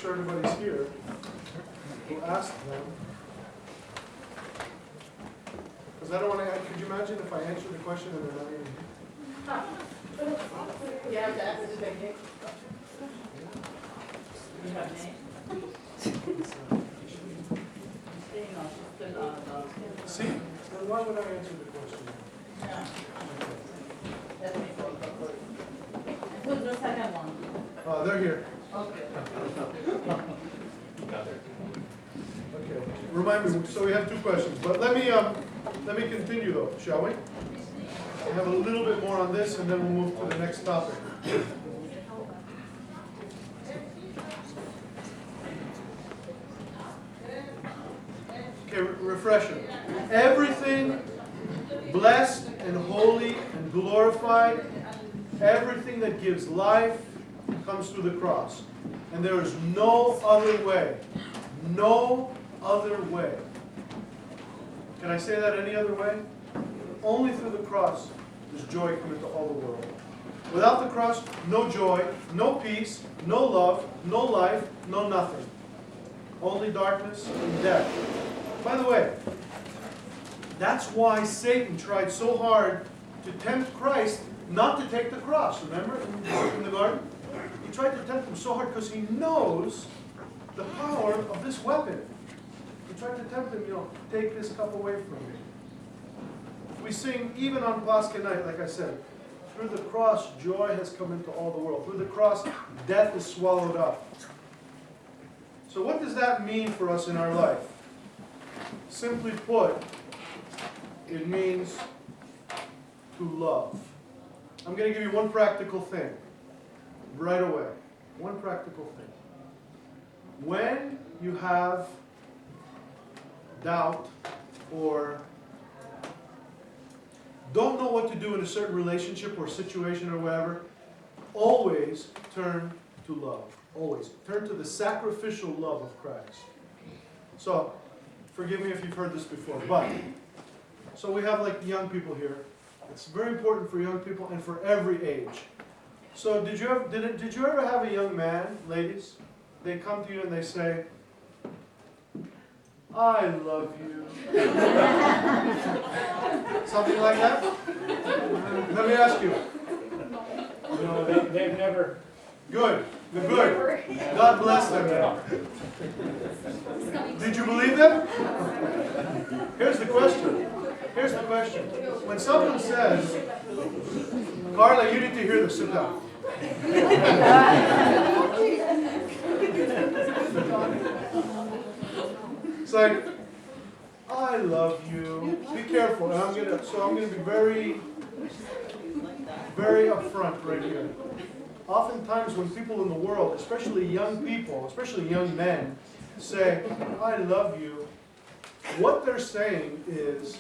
sure everybody's here. We'll ask them. Because I don't want to, could you imagine if I answered the question and they're not even here? Yeah, that's the big thing. You have name? See? Then why would I answer the question? Yeah. Who's the second one? They're here. Okay. Okay. Remind me, so we have two questions. But let me continue though, shall we? We have a little bit more on this and then we'll move to the next topic. Okay, refresher. Everything blessed and holy and glorified, everything that gives life comes through the cross. And there is no other way. No other way. Can I say that any other way? Only through the cross does joy come into all the world. Without the cross, no joy, no peace, no love, no life, no nothing. Only darkness and death. By the way, that's why Satan tried so hard to tempt Christ not to take the cross. Remember in the garden? He tried to tempt him so hard because he knows the power of this weapon. He tried to tempt him, take this cup away from me. We sing, even on Pascha night, like I said, through the cross, joy has come into all the world. Through the cross, death is swallowed up. So what does that mean for us in our life? Simply put, it means to love. I'm going to give you one practical thing right away. One practical thing. When you have doubt or don't know what to do in a certain relationship or situation or whatever, always turn to love. Always. Turn to the sacrificial love of Christ. So, forgive me if you've heard this before, but, so we have like young people here. It's very important for young people and for every age. So did you ever have a young man, ladies? They come to you and they say, I love you. Something like that? Let me ask you. No, they've never. Good. Good. God bless them. Did you believe them? Here's the question. Here's the question. When someone says, Carla, you need to hear this. Sit down. It's like, I love you. Be careful. And I'm gonna be very, very upfront right here. Oftentimes when people in the world, especially young people, especially young men, say, I love you, what they're saying is,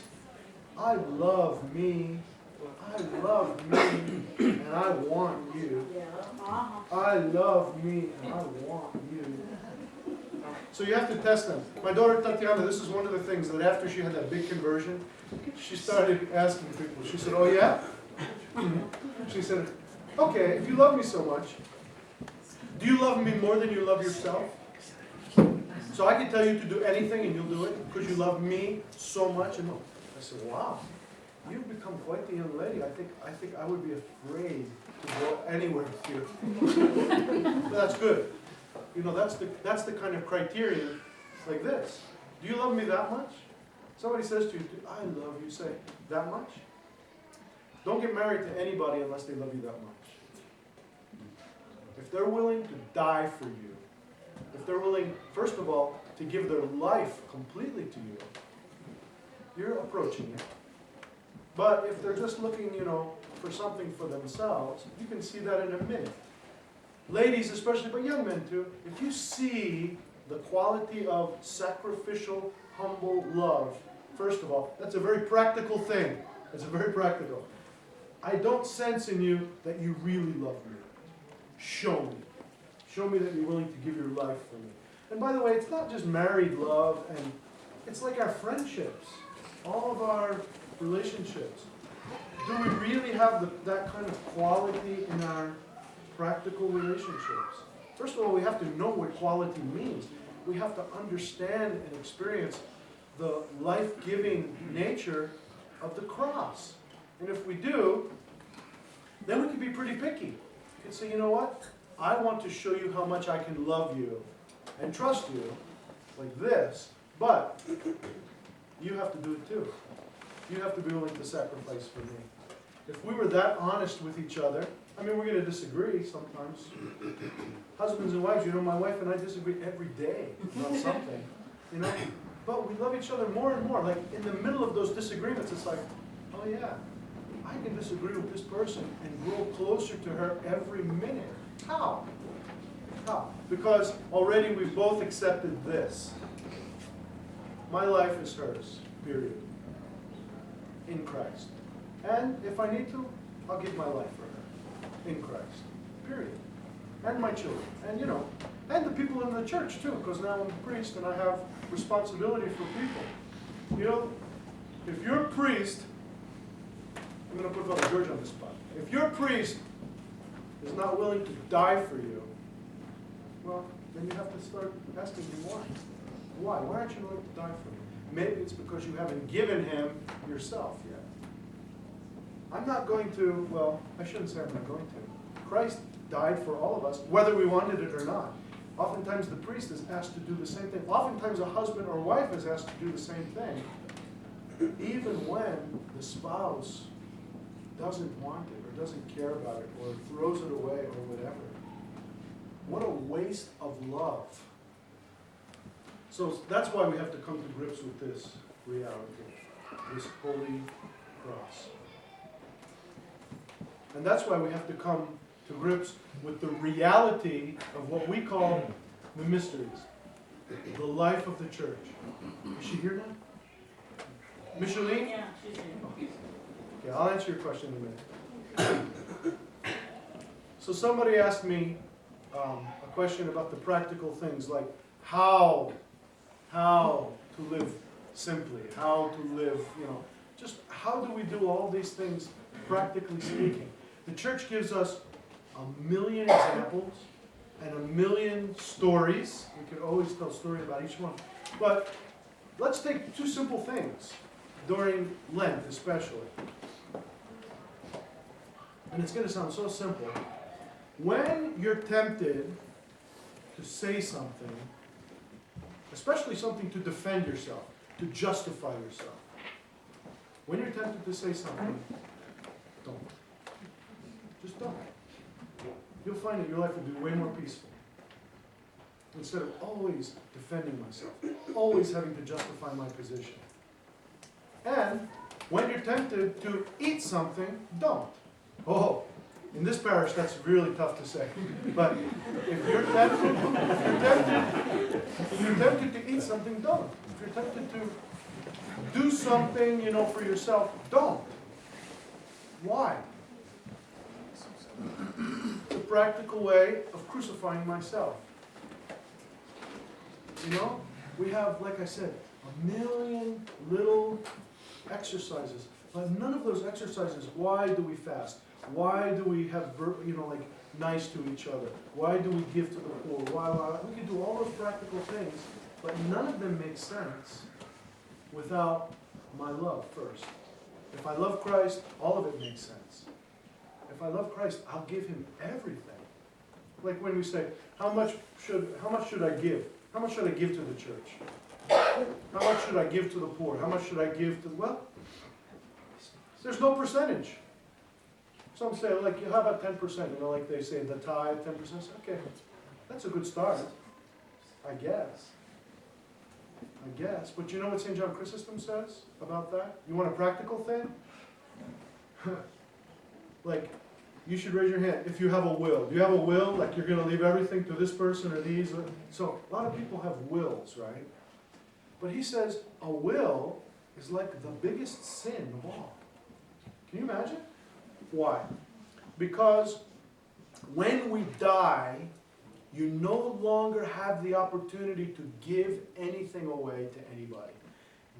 I love me, and I want you. I love me, and I want you. So you have to test them. My daughter Tatiana, this is one of the things that after she had that big conversion, she started asking people. She said, oh yeah? She said, okay, if you love me so much, do you love me more than you love yourself? So I can tell you to do anything and you'll do it because you love me so much. And I said, wow, you've become quite the young lady. I think I would be afraid to go anywhere with you. But that's good. That's the kind of criterion like this. Do you love me that much? Somebody says to you, I love you. Say, that much? Don't get married to anybody unless they love you that much. If they're willing to die for you, if they're willing, first of all, to give their life completely to you, you're approaching it. But if they're just looking, for something for themselves, you can see that in a minute. Ladies especially, but young men too, if you see the quality of sacrificial, humble love, first of all, that's a very practical thing. It's very practical. I don't sense in you that you really love me. Show me. Show me that you're willing to give your life for me. And by the way, it's not just married love, and it's like our friendships, all of our relationships. Do we really have that kind of quality in our practical relationships? First of all, we have to know what equality means. We have to understand and experience the life-giving nature of the cross. And if we do, then we can be pretty picky. You can say, you know what? I want to show you how much I can love you and trust you like this, but you have to do it too. You have to be willing to sacrifice for me. If we were that honest with each other, I mean, we're going to disagree sometimes. Husbands and wives, you know, my wife and I disagree every day about something, you know. But we love each other more and more. Like, in the middle of those disagreements, it's like, oh yeah, I can disagree with this person and grow closer to her every minute. How? How? Because already we've both accepted this. My life is hers, period. In Christ. And if I need to, I'll give my life for her. In Christ. Period. And my children. And, you know, and the people in the church too, because now I'm a priest and I have responsibility for people. You know, if your priest, I'm going to put Father George on the spot. If your priest is not willing to die for you, well, then you have to start asking him why. Why? Why aren't you willing to die for me? Maybe it's because you haven't given him yourself yet. I'm not going to, well, I shouldn't say I'm not going to. Christ died for all of us, whether we wanted it or not. Oftentimes the priest is asked to do the same thing. Oftentimes a husband or wife is asked to do the same thing. Even when the spouse doesn't want it or doesn't care about it or throws it away or whatever. What a waste of love. So that's why we have to come to grips with this reality, this holy cross. And that's why we have to come to grips with the reality of what we call the mysteries, the life of the church. Is she here now? Micheline? Yeah, she's here. Okay, I'll answer your question in a minute. So somebody asked me a question about the practical things, like how to live simply, how to live, you know, just how do we do all these things practically speaking. The church gives us a million examples and a million stories. We could always tell a story about each one. But let's take two simple things during Lent especially. And it's going to sound so simple. When you're tempted to say something, especially something to defend yourself, to justify yourself, when you're tempted to say something, don't. Just don't. You'll find that your life will be way more peaceful. Instead of always defending myself, always having to justify my position. And when you're tempted to eat something, don't. Oh, in this parish that's really tough to say. But if you're tempted to eat something, don't. If you're tempted to do something, you know, for yourself, don't. Why? It's a practical way of crucifying myself. You know, we have, like I said, a million little exercises. But none of those exercises, why do we fast? Why do we have, you know, like nice to each other? Why do we give to the poor? Why? We can do all those practical things, but none of them make sense without my love first. If I love Christ, all of it makes sense. If I love Christ, I'll give him everything. Like when we say, how much should I give? How much should I give to the church? How much should I give to the poor? How much should I give to, well, there's no percentage. Some say, like, how about 10%? You know, like they say, the tithe, 10%. Okay, that's a good start, I guess. But you know what St. John Chrysostom says about that? You want a practical thing? Like, you should raise your hand if you have a will. Do you have a will? Like you're going to leave everything to this person or these? So a lot of people have wills, right? But he says a will is like the biggest sin of all. Can you imagine? Why? Because when we die, you no longer have the opportunity to give anything away to anybody.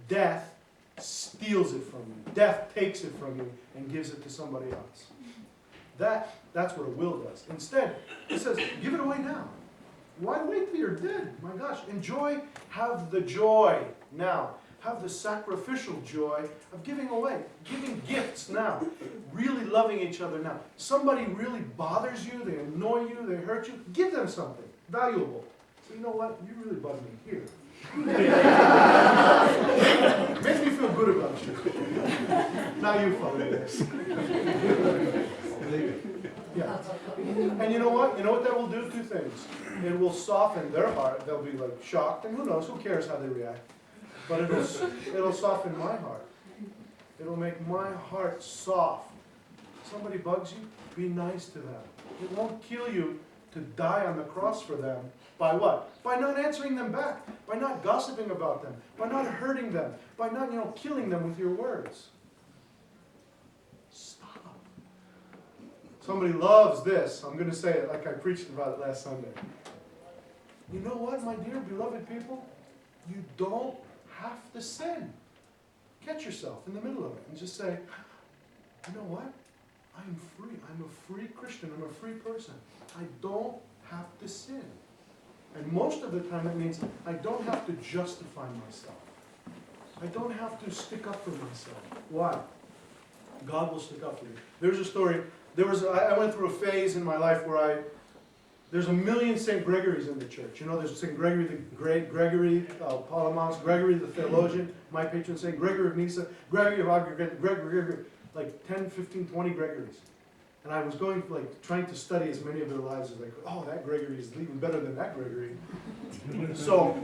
Death steals it from you. Death takes it from you and gives it to somebody else. That's what a will does. Instead, it says, give it away now. Why wait till you're dead? My gosh, enjoy, have the joy now. Have the sacrificial joy of giving away, giving gifts now, really loving each other now. Somebody really bothers you, they annoy you, they hurt you, give them something valuable. So you know what? You really bug me here. Makes me feel good about you. Now you follow this. Yeah. And you know what? You know what that will do? Two things. It will soften their heart. They'll be like shocked, and who knows? Who cares how they react? But it'll soften my heart. It'll make my heart soft. Somebody bugs you, be nice to them. It won't kill you to die on the cross for them. By what? By not answering them back. By not gossiping about them. By not hurting them. By not, killing them with your words. Stop. Somebody loves this. I'm going to say it like I preached about it last Sunday. You know what, my dear beloved people? You don't have to sin. Catch yourself in the middle of it and just say, you know what? I'm free. I'm a free Christian. I'm a free person. I don't have to sin. And most of the time it means I don't have to justify myself. I don't have to stick up for myself. Why? God will stick up for you. There's a story. I went through a phase in my life where there's a million St. Gregories in the church. There's St. Gregory the Great, Gregory, Palamas, Gregory the theologian, my patron saint, Gregory of Nyssa, Gregory of Alberta, Gregory, like 10, 15, 20 Gregories. And I was going, trying to study as many of their lives as I could. Oh, that Gregory is even better than that Gregory. So,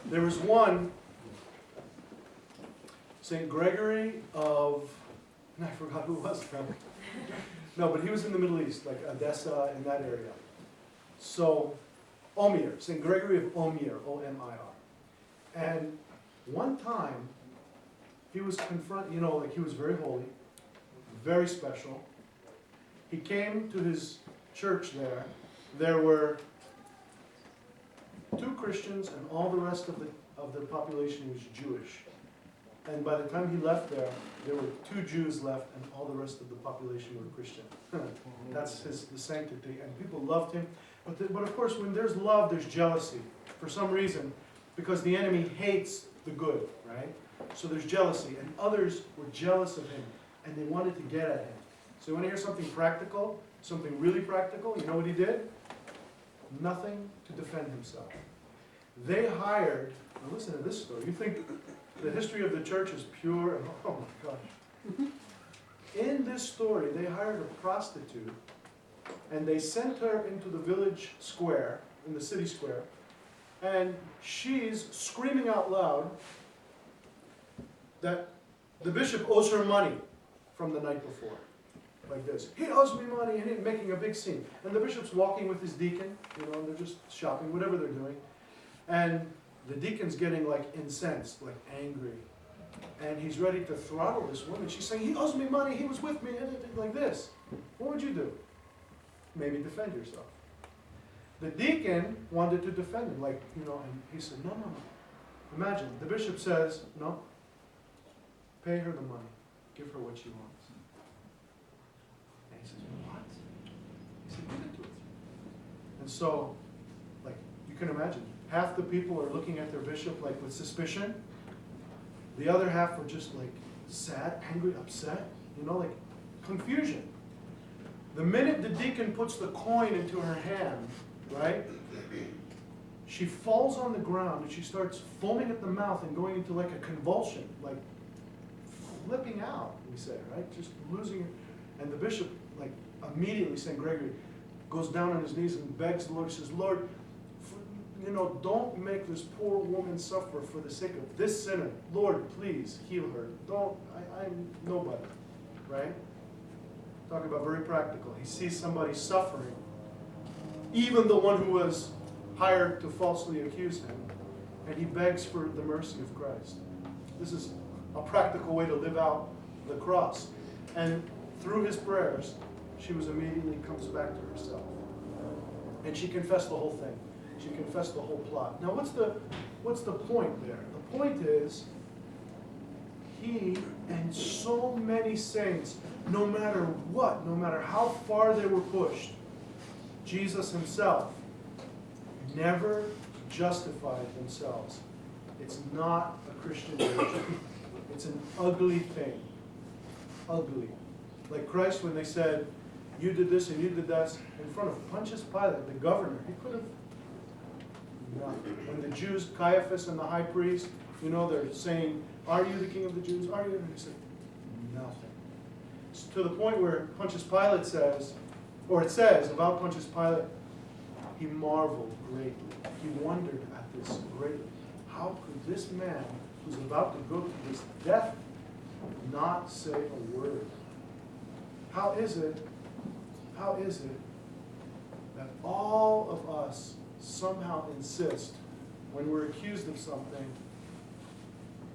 there was one, St. Gregory of, I forgot who it was from. No, but he was in the Middle East, like Odessa, in that area. So, Omir, St. Gregory of Omir, O-M-I-R. And one time, he was confronted, he was very holy, very special. He came to his church there. There were 2 Christians and all the rest of the population was Jewish. And by the time he left there were 2 Jews left and all the rest of the population were Christian. That's the sanctity. And people loved him. But of course, when there's love, there's jealousy. For some reason, because the enemy hates the good, right? So there's jealousy. And others were jealous of him. And they wanted to get at him. So you want to hear something practical? Something really practical? You know what he did? Nothing to defend himself. They hired, now listen to this story. You think the history of the church is pure and, oh my gosh. In this story, they hired a prostitute and they sent her into the village square, in the city square, and she's screaming out loud that the bishop owes her money from the night before. Like this. He owes me money, and making a big scene. And the bishop's walking with his deacon, and they're just shopping, whatever they're doing. And the deacon's getting incensed, angry. And he's ready to throttle this woman. She's saying, he owes me money, he was with me, like this. What would you do? Maybe defend yourself. The deacon wanted to defend him, and he said, no. Imagine, the bishop says, no, pay her the money. Give her what she wants. And he says, what? He said, give it to her. And so, you can imagine, half the people are looking at their bishop with suspicion. The other half were just sad, angry, upset, confusion. The minute the deacon puts the coin into her hand, right, she falls on the ground and she starts foaming at the mouth and going into a convulsion, flipping out, we say, right, just losing it. And the bishop, immediately, St. Gregory, goes down on his knees and begs the Lord. He says, Lord, don't make this poor woman suffer for the sake of this sinner. Lord, please heal her. I'm nobody, right? Talk about very practical. He sees somebody suffering, even the one who was hired to falsely accuse him, and he begs for the mercy of Christ. This is a practical way to live out the cross. And through his prayers, she immediately comes back to herself. And she confessed the whole thing. She confessed the whole plot. Now what's the point there? The point is, he and so many saints, no matter what, no matter how far they were pushed, Jesus himself never justified themselves. It's not a Christian religion. It's an ugly thing. Ugly. Like Christ, when they said, you did this and you did that, in front of Pontius Pilate, the governor, he could have nothing. When the Jews, Caiaphas and the high priest, you know, they're saying, are you the king of the Jews? Are you? And he said, nothing. It's to the point where Pontius Pilate says, or it says about Pontius Pilate, he marveled greatly. He wondered at this greatly. How could this man who's about to go to this death not say a word? How is it that all of us somehow insist when we're accused of something,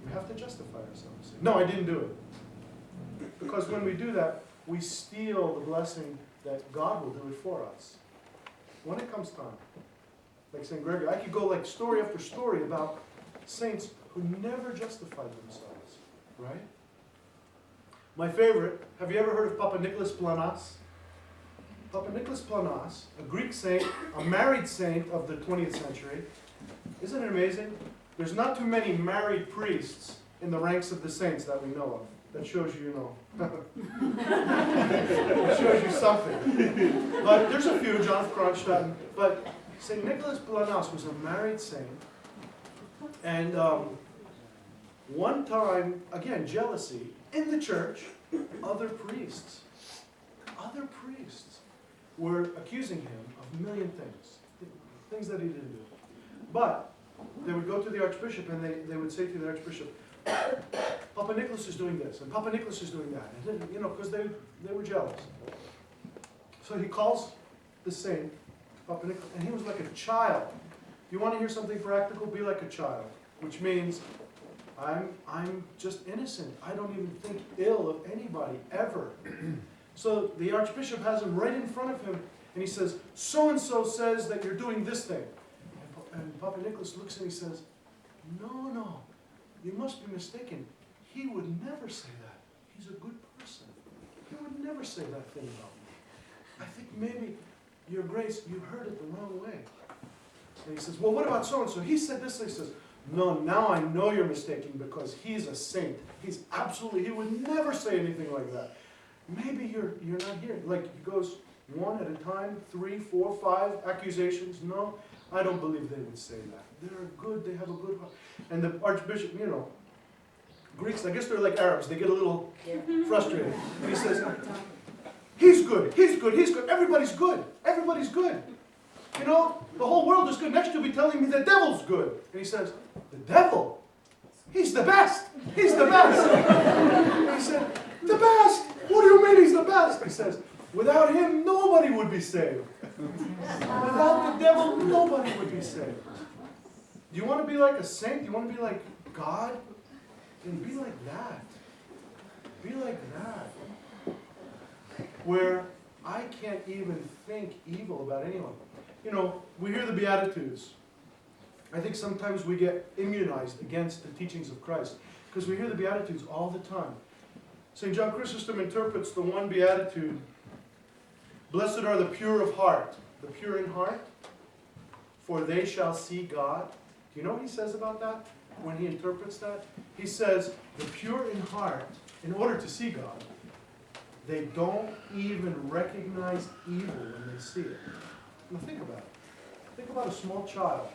we have to justify ourselves? No, I didn't do it. Because when we do that, we steal the blessing that God will do it for us. When it comes time. Like St. Gregory, I could go like story after story about saints who never justified themselves, right? My favorite, have you ever heard of Papa Nicholas Planas? Papa Nicholas Planas, a Greek saint, a married saint of the 20th century. Isn't it amazing? There's not too many married priests in the ranks of the saints that we know of. That shows you, that shows you something. But there's a few, John of Kronstadt. But St. Nicholas Planas was a married saint. And one time, again, jealousy, in the church, other priests were accusing him of a million things that he didn't do. But they would go to the archbishop and they would say to the archbishop, Papa Nicholas is doing this, and Papa Nicholas is doing that, and you know, because they were jealous. So he calls the saint, Papa Nicholas, and he was like a child. You want to hear something practical? Be like a child, which means I'm just innocent. I don't even think ill of anybody, ever. So the archbishop has him right in front of him, and he says, so-and-so says that you're doing this thing. And Papa Nicholas looks and he says, no, you must be mistaken. He would never say that. He's a good person. He would never say that thing about me. I think maybe, Your Grace, you heard it the wrong way. And he says, well, what about so-and-so? He said this. He says, no, now I know you're mistaken because he's a saint. He would never say anything like that. Maybe you're not hearing. Like, he goes one at a time, 3, 4, 5 accusations. No, I don't believe they would say that. They're good, they have a good heart. And the archbishop, you know, Greeks, I guess they're like Arabs. They get a little frustrated. And he says, he's good, everybody's good, everybody's good. You know, the whole world is good. Next you'll be telling me the devil's good. And he says, the devil? He's the best. He's the best. And he said, the best? What do you mean he's the best? He says, without him, nobody would be saved. Without the devil, nobody would be saved. Do you want to be like a saint? Do you want to be like God? Then be like that. Be like that. Where I can't even think evil about anyone. You know, we hear the Beatitudes. I think sometimes we get immunized against the teachings of Christ because we hear the Beatitudes all the time. St. John Chrysostom interprets the one Beatitude, blessed are the pure of heart, the pure in heart, for they shall see God. Do you know what he says about that when he interprets that? He says, the pure in heart, in order to see God, they don't even recognize evil when they see it. Now think about it. Think about a small child,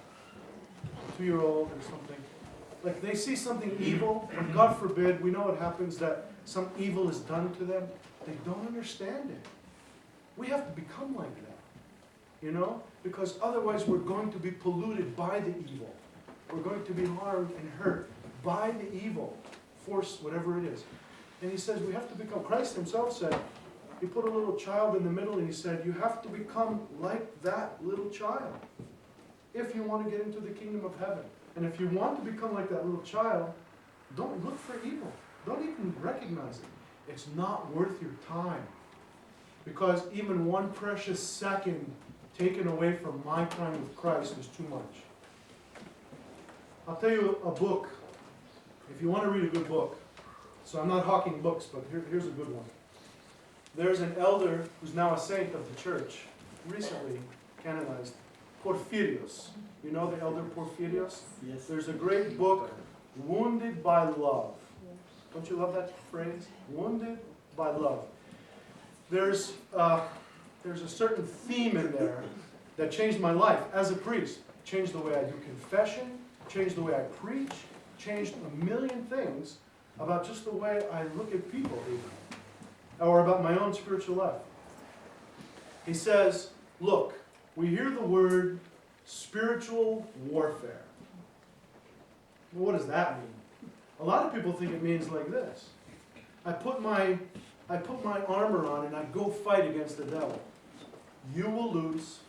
a 2-year-old or something. Like they see something evil, and God forbid, we know what happens, that some evil is done to them. They don't understand it. We have to become like that, you know? Because otherwise we're going to be polluted by the evil. We're going to be harmed and hurt by the evil, force, whatever it is. And he says we have to become, Christ himself said, he put a little child in the middle and he said, you have to become like that little child if you want to get into the kingdom of heaven. And if you want to become like that little child, don't look for evil. Don't even recognize it. It's not worth your time. Because even one precious second taken away from my time with Christ is too much. I'll tell you a book, if you want to read a good book. So I'm not hawking books, but here's a good one. There's an elder who's now a saint of the church, recently canonized. Porphyrios. You know the elder Porphyrios? Yes. There's a great book, Wounded by Love. Don't you love that phrase? Wounded by love. There's a certain theme in there that changed my life as a priest. Changed the way I do confession, changed the way I preach, changed a million things about just the way I look at people even, or about my own spiritual life. He says, look, we hear the word spiritual warfare. Well, what does that mean? A lot of people think it means like this. I put my armor on and I go fight against the devil. You will lose.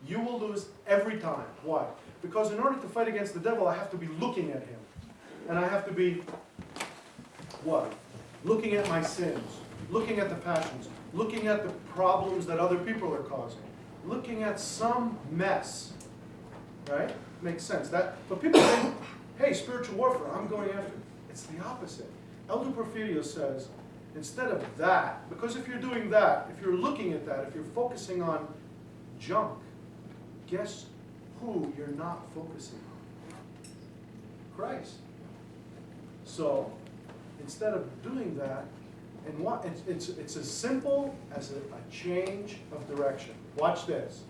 You will lose every time. Why? Because in order to fight against the devil, I have to be looking at him. And I have to be, what? Looking at my sins. Looking at the passions. Looking at the problems that other people are causing. Looking at some mess. Right? Makes sense. But people think, hey, spiritual warfare, I'm going after it. It's the opposite. Elder Porphyrios says, instead of that, because if you're doing that, if you're looking at that, if you're focusing on junk, guess who you're not focusing on? Christ. So, instead of doing that, and what it's as simple as a change of direction. Watch this.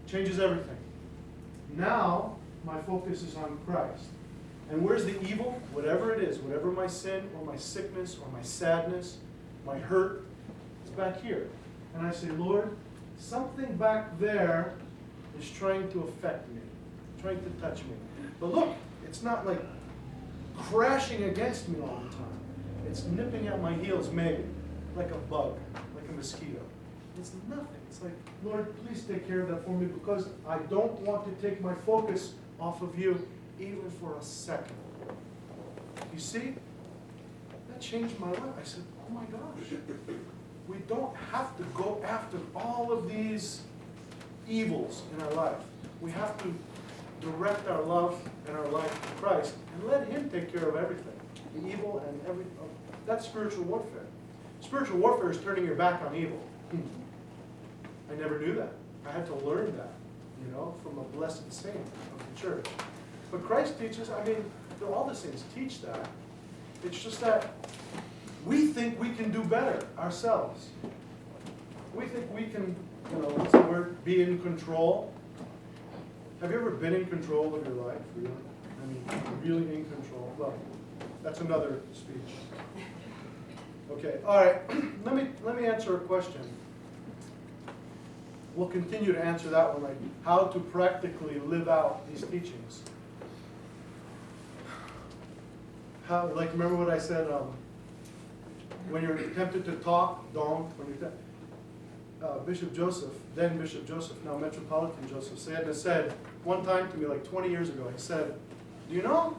Changes everything. Now, my focus is on Christ. And where's the evil? Whatever it is, whatever my sin or my sickness or my sadness, my hurt, it's back here. And I say, Lord, something back there is trying to affect me, trying to touch me. But look, it's not like crashing against me all the time. It's nipping at my heels, maybe, like a bug, like a mosquito. It's nothing. It's like, Lord, please take care of that for me because I don't want to take my focus off of you even for a second. You see? That changed my life. I said, oh my gosh. We don't have to go after all of these evils in our life. We have to direct our love and our life to Christ and let Him take care of everything. The evil and everything. That's spiritual warfare. Spiritual warfare is turning your back on evil. I never knew that. I had to learn that, from a blessed saint of the church. But Christ teaches, all the saints teach that. It's just that we think we can do better ourselves. We think we can, what's the word? Be in control. Have you ever been in control of your life, really? Really in control. Well, that's another speech. Okay, all right. Let me answer a question. We'll continue to answer that one, like how to practically live out these teachings. Remember what I said? When you're tempted to talk, don't. Bishop Joseph, then Bishop Joseph, now Metropolitan Joseph, said one time to me, like 20 years ago, he said, do you know,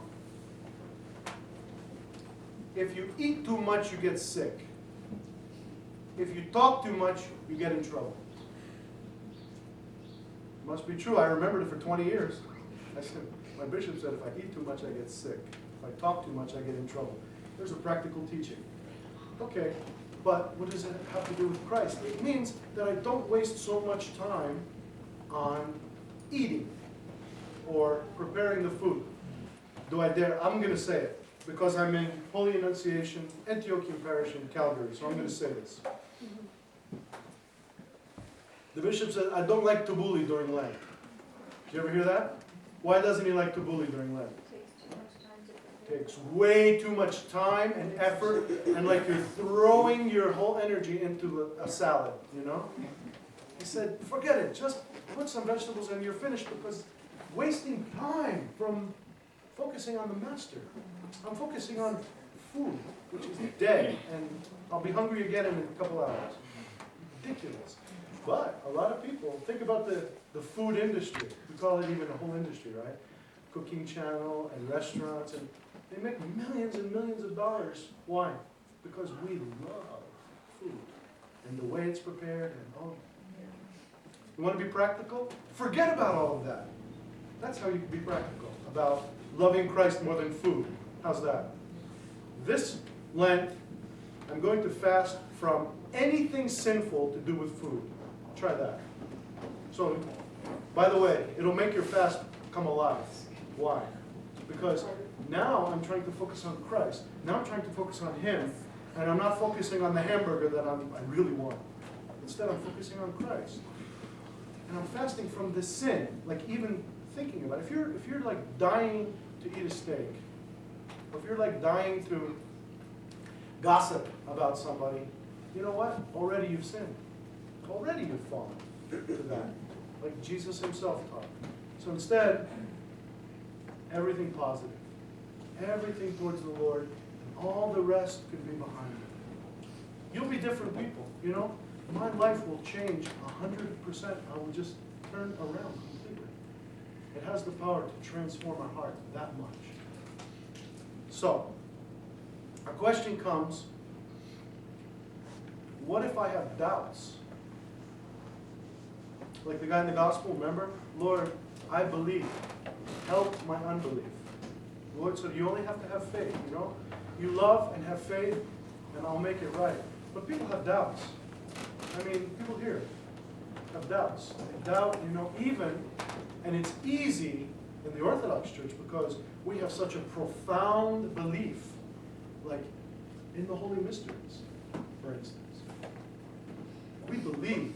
if you eat too much, you get sick. If you talk too much, you get in trouble. Must be true. I remembered it for 20 years. I said, my bishop said, if I eat too much, I get sick. If I talk too much, I get in trouble. There's a practical teaching. Okay, but what does it have to do with Christ? It means that I don't waste so much time on eating or preparing the food. Do I dare? I'm going to say it because I'm in Holy Annunciation, Antiochian Parish in Calgary, so I'm going to say this. The bishop said, I don't like tabbouleh during Lent. Did you ever hear that? Why doesn't he like tabbouleh during Lent? It takes way too much time and effort, and like you're throwing your whole energy into a salad, He said, forget it, just put some vegetables and you're finished, because wasting time from focusing on the master. I'm focusing on food, which is dead, and I'll be hungry again in a couple hours. Ridiculous. But a lot of people, think about the food industry. We call it even a whole industry, right? Cooking channel and restaurants, and they make millions and millions of dollars. Why? Because we love food and the way it's prepared and all. You want to be practical? Forget about all of that. That's how you can be practical, about loving Christ more than food. How's that? This Lent, I'm going to fast from anything sinful to do with food. Try that. So, by the way, it'll make your fast come alive. Why? Because now I'm trying to focus on Christ. Now I'm trying to focus on Him, and I'm not focusing on the hamburger that I really want. Instead, I'm focusing on Christ. And I'm fasting from this sin, like even thinking about it. If you're like dying to eat a steak, or if you're like dying to gossip about somebody, you know what? Already you've sinned. Already you've fallen to that, like Jesus Himself taught. So instead, everything positive, everything towards the Lord, and all the rest can be behind it. You'll be different people, you know? My life will change 100%. I will just turn around completely. It has the power to transform our heart that much. So, our question comes, what if I have doubts? Like the guy in the gospel, remember? Lord, I believe. Help my unbelief. Lord, so you only have to have faith, you know? You love and have faith, and I'll make it right. But people have doubts. I mean, people here have doubts. They doubt, you know, even, and it's easy in the Orthodox Church because we have such a profound belief, like in the Holy Mysteries, for instance. We believe.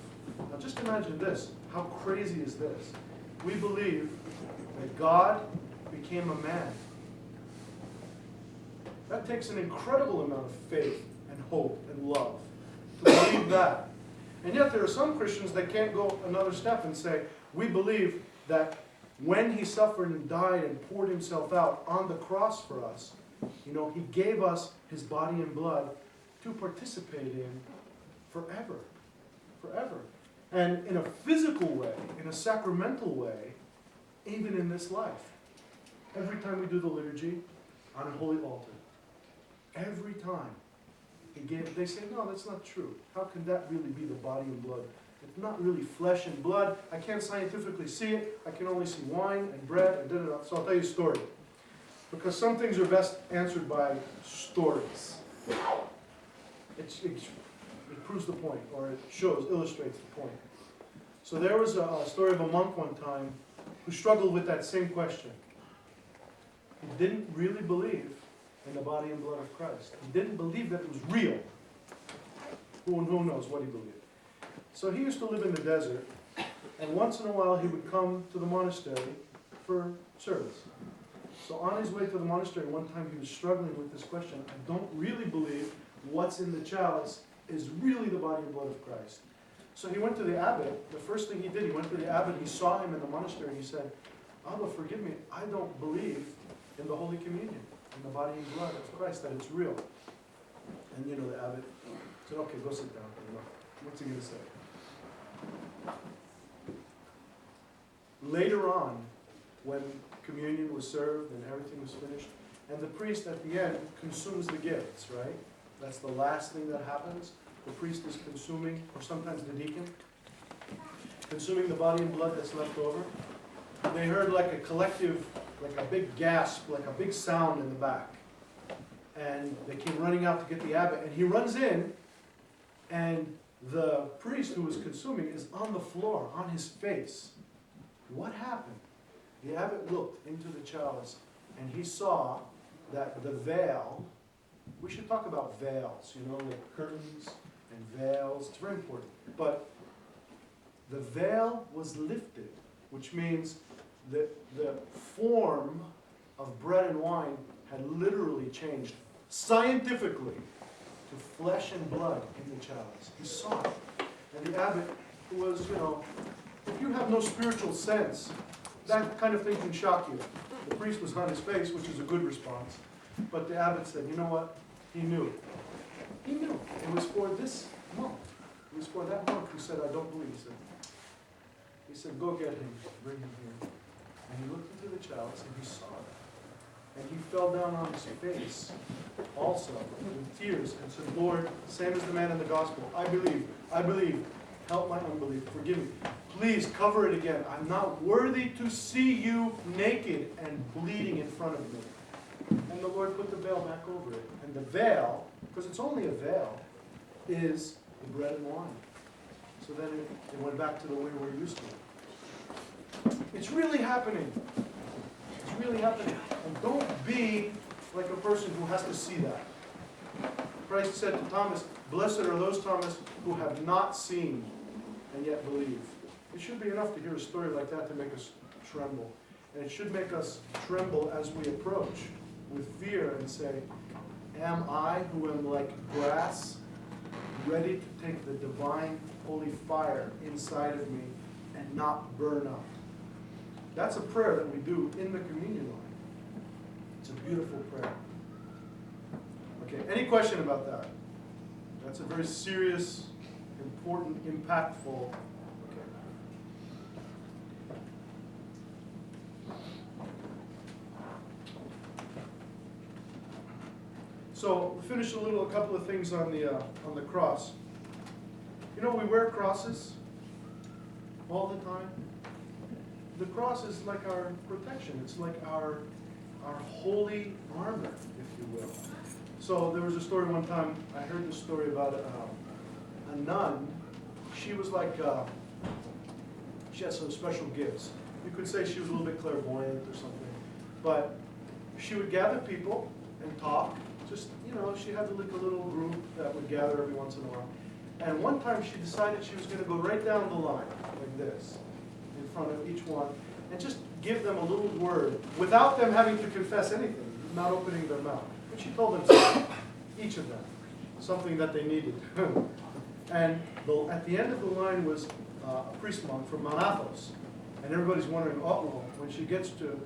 Now just imagine this. How crazy is this? We believe that God became a man. That takes an incredible amount of faith and hope and love to believe that. And yet there are some Christians that can't go another step and say, we believe that when He suffered and died and poured Himself out on the cross for us, you know, He gave us His body and blood to participate in forever. Forever. And in a physical way, in a sacramental way, even in this life. Every time we do the liturgy on a holy altar, every time He gave, they say, no, that's not true. How can that really be the body and blood? It's not really flesh and blood. I can't scientifically see it. I can only see wine and bread and da-da-da. So I'll tell you a story. Because some things are best answered by stories. It proves the point, or it illustrates the point. So there was a story of a monk one time who struggled with that same question. He didn't really believe in the body and blood of Christ. He didn't believe that it was real. Who knows what he believed. So he used to live in the desert, and once in a while he would come to the monastery for service. So on his way to the monastery, one time he was struggling with this question. I don't really believe what's in the chalice is really the body and blood of Christ. So he went to the abbot. The first thing he did, he went to the abbot, he saw him in the monastery, and he said, Abba, forgive me, I don't believe in the Holy Communion, in the body and blood of Christ, that it's real. And you know, the abbot said, okay, go sit down. You know, what's he going to say? Later on, when communion was served and everything was finished, and the priest at the end consumes the gifts, right? That's the last thing that happens. The priest is consuming, or sometimes the deacon, consuming the body and blood that's left over. They heard like a collective, like a big gasp, like a big sound in the back. And they came running out to get the abbot, and he runs in, and the priest who was consuming is on the floor, on his face. What happened? The abbot looked into the chalice, and he saw that the veil, we should talk about veils, you know, like curtains and veils, it's very important. But the veil was lifted, which means that the form of bread and wine had literally changed scientifically to flesh and blood in the chalice. He saw it. And the abbot, who was, you know, if you have no spiritual sense, that kind of thing can shock you. The priest was on his face, which is a good response. But the abbot said, you know what? He knew. He knew. It was for this monk. It was for that monk who said, I don't believe. He said, go get him, bring him here. And he looked into the chalice and he saw it. And he fell down on his face also with tears and said, Lord, same as the man in the gospel, I believe, help my unbelief, forgive me. Please cover it again. I'm not worthy to see you naked and bleeding in front of me. And the Lord put the veil back over it. And the veil, because it's only a veil, is the bread and wine. So then it went back to the way we're used to it. It's really happening. It's really happening. And don't be like a person who has to see that. Christ said to Thomas, "Blessed are those, Thomas, who have not seen and yet believe." It should be enough to hear a story like that to make us tremble. And it should make us tremble as we approach with fear and say, am I, who am like brass, ready to take the divine holy fire inside of me and not burn up? That's a prayer that we do in the communion line. It's a beautiful prayer. Okay, any question about that? That's a very serious, important, impactful. Okay. So we finished a couple of things on the cross. You know, we wear crosses all the time. The cross is like our protection. It's like our holy armor, if you will. So there was a story one time, I heard this story about a nun. She was like, she had some special gifts. You could say she was a little bit clairvoyant or something. But she would gather people and talk. Just, you know, she had like a little group that would gather every once in a while. And one time she decided she was going to go right down the line, like this, in front of each one, and just give them a little word, without them having to confess anything, not opening their mouth. But she told them something, each of them, something that they needed. And at the end of the line was a priest monk from Mount Athos. And everybody's wondering, uh-oh, when she gets to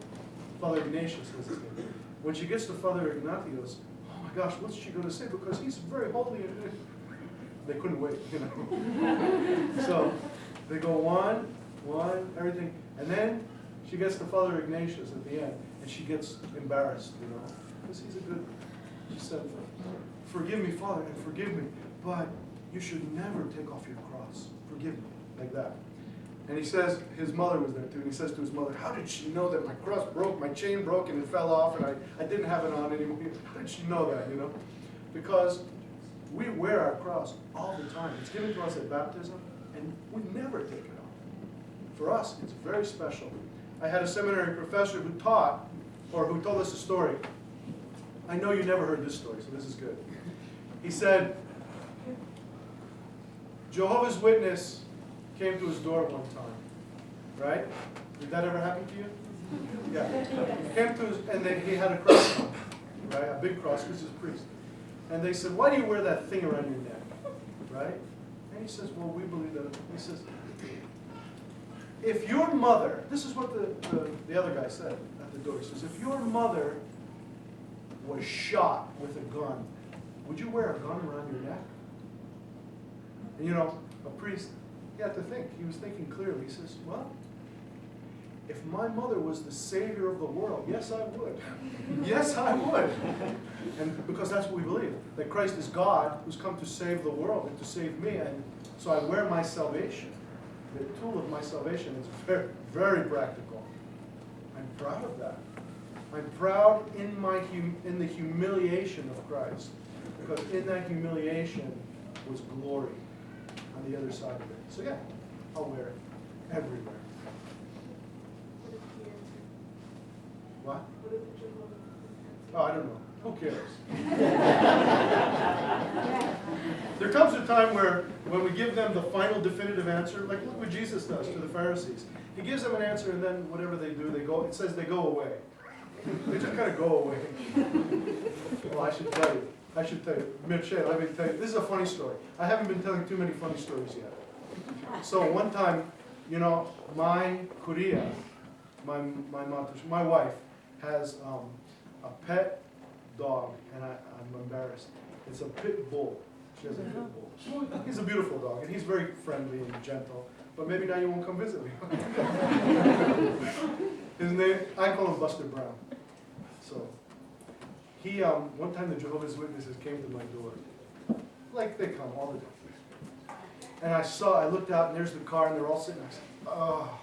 Father Ignatius, was his name. When she gets to Father Ignatius, oh my gosh, what's she going to say? Because he's very holy. They couldn't wait, you know. So they go one, everything. And then she gets to Father Ignatius at the end, and she gets embarrassed, you know, because he's a good, she said, forgive me, Father, and forgive me, but you should never take off your cross. Forgive me, like that. And he says, his mother was there too, and he says to his mother, how did she know that my cross broke, my chain broke, and it fell off, and I didn't have it on anymore? How did she know that, you know? Because we wear our cross all the time. It's given to us at baptism, and we never take it off. For us, it's very special. I had a seminary professor who taught, or who told us a story. I know you never heard this story, so this is good. He said, Jehovah's Witness came to his door one time, right? Did that ever happen to you? Yeah. Came to his, and he had a cross on, right? A big cross, because he's a priest. And they said, why do you wear that thing around your neck, right? And he says, well, we believe that. He says, if your mother, this is what the other guy said at the door. He says, if your mother was shot with a gun, would you wear a gun around your neck? And you know, a priest, he had to think. He was thinking clearly. He says, well, if my mother was the savior of the world, yes, I would. Yes, I would. And because that's what we believe, that Christ is God who's come to save the world and to save me. And so I wear my salvation. The tool of my salvation is very, very practical. I'm proud of that. I'm proud in the humiliation of Christ, because in that humiliation was glory on the other side of it. So yeah, I'll wear it everywhere. What? Oh, I don't know. Who cares? There comes a time where when we give them the final definitive answer, like look what Jesus does to the Pharisees. He gives them an answer, and then whatever they do, they go. It says they go away. They just kind of go away. Well, I should tell you. Michelle, let me tell you. This is a funny story. I haven't been telling too many funny stories yet. So one time, you know, my Korea, my wife, has a pet dog, and I'm embarrassed. It's a pit bull. She has a pit bull. He's a beautiful dog, and he's very friendly and gentle. But maybe now you won't come visit me. His name, I call him Buster Brown. So he, one time the Jehovah's Witnesses came to my door, like they come all the time. And I looked out, and there's the car, and they're all sitting. I said, oh.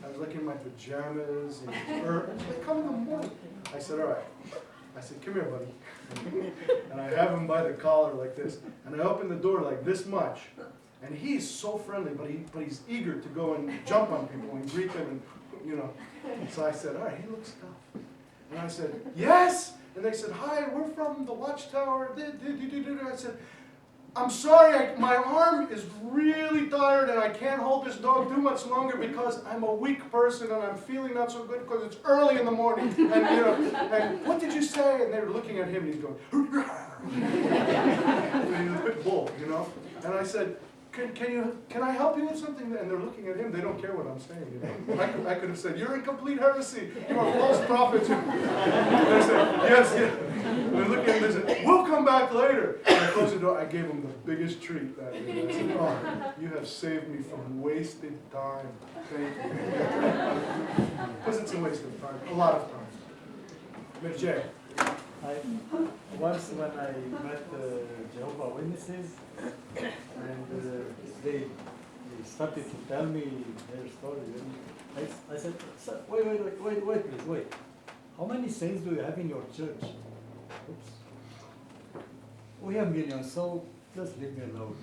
I was like in my pajamas, and they come in the morning. I said, all right, I said, come here, buddy. And I have him by the collar like this. And I open the door like this much. And he's so friendly, but he's eager to go and jump on people and greet them, and you know. So I said, all right, he looks tough. And I said, yes. And they said, hi, we're from the Watchtower. I said, I'm sorry, my arm is really tired and I can't hold this dog too much longer because I'm a weak person and I'm feeling not so good because it's early in the morning. And you know, and what did you say? And they were looking at him and he's going, and he's a pit bull, you know. And I said, can I help you with something? And they're looking at him. They don't care what I'm saying. You know? I could have said, you're in complete heresy. You are false prophets. And I said, yes. And they're looking at him and they said, we'll come back later. And I closed the door. I gave him the biggest treat that day. I said, oh, you have saved me from wasted time. Thank you. Because it's a waste of time. A lot of time. Myrrhbearers. Once when I met Jehovah's Witnesses, and they started to tell me their story, and I said, wait, please, wait. How many saints do you have in your church? Oops. We have millions, so just leave me alone.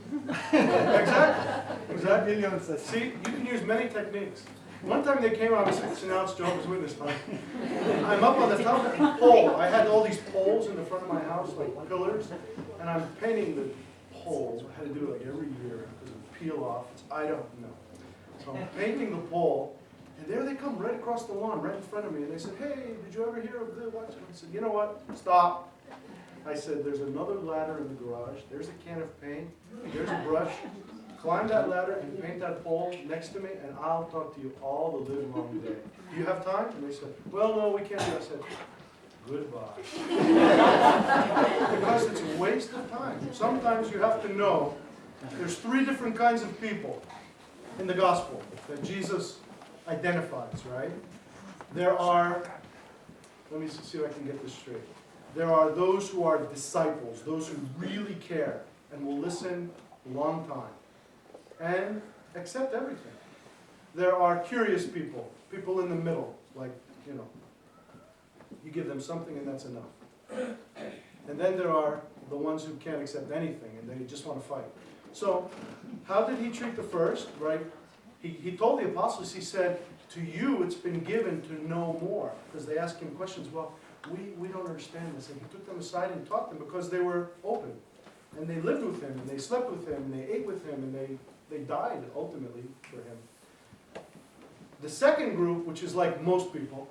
Exactly. We have millions. See, you can use many techniques. One time they came out and announced Jehovah's Witness. I'm up on the top of the pole. I had all these poles in the front of my house, like pillars, and I'm painting the poles. I had to do it like every year because it would peel off. I don't know. So I'm painting the pole, and there they come right across the lawn, right in front of me, and they said, hey, did you ever hear of the what? I said, you know what? Stop. I said, there's another ladder in the garage. There's a can of paint. There's a brush. Climb that ladder and paint that pole next to me, and I'll talk to you all the live long day. Do you have time? And they said, well, no, we can't do it. I said, goodbye. Because it's a waste of time. Sometimes you have to know there's 3 different kinds of people in the gospel that Jesus identifies, right? There are, let me see if I can get this straight. There are those who are disciples, those who really care and will listen a long time and accept everything. There are curious people, people in the middle, like, you know, you give them something and that's enough. And then there are the ones who can't accept anything and they just want to fight. So, how did he treat the first, right? He told the apostles, he said, to you it's been given to know more. Because they asked him questions, well, we don't understand this. And he took them aside and taught them because they were open. And they lived with him, and they slept with him, and they ate with him, and they died ultimately for him. The second group, which is like most people,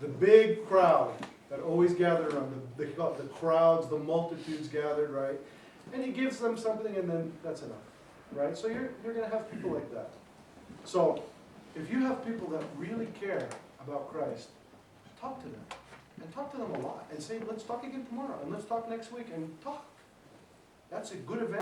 the big crowd that always gather around, the crowds, the multitudes gathered, right? And he gives them something, and then that's enough, right? So you're going to have people like that. So if you have people that really care about Christ, talk to them. And talk to them a lot. And say, let's talk again tomorrow. And let's talk next week. And talk. That's a good event.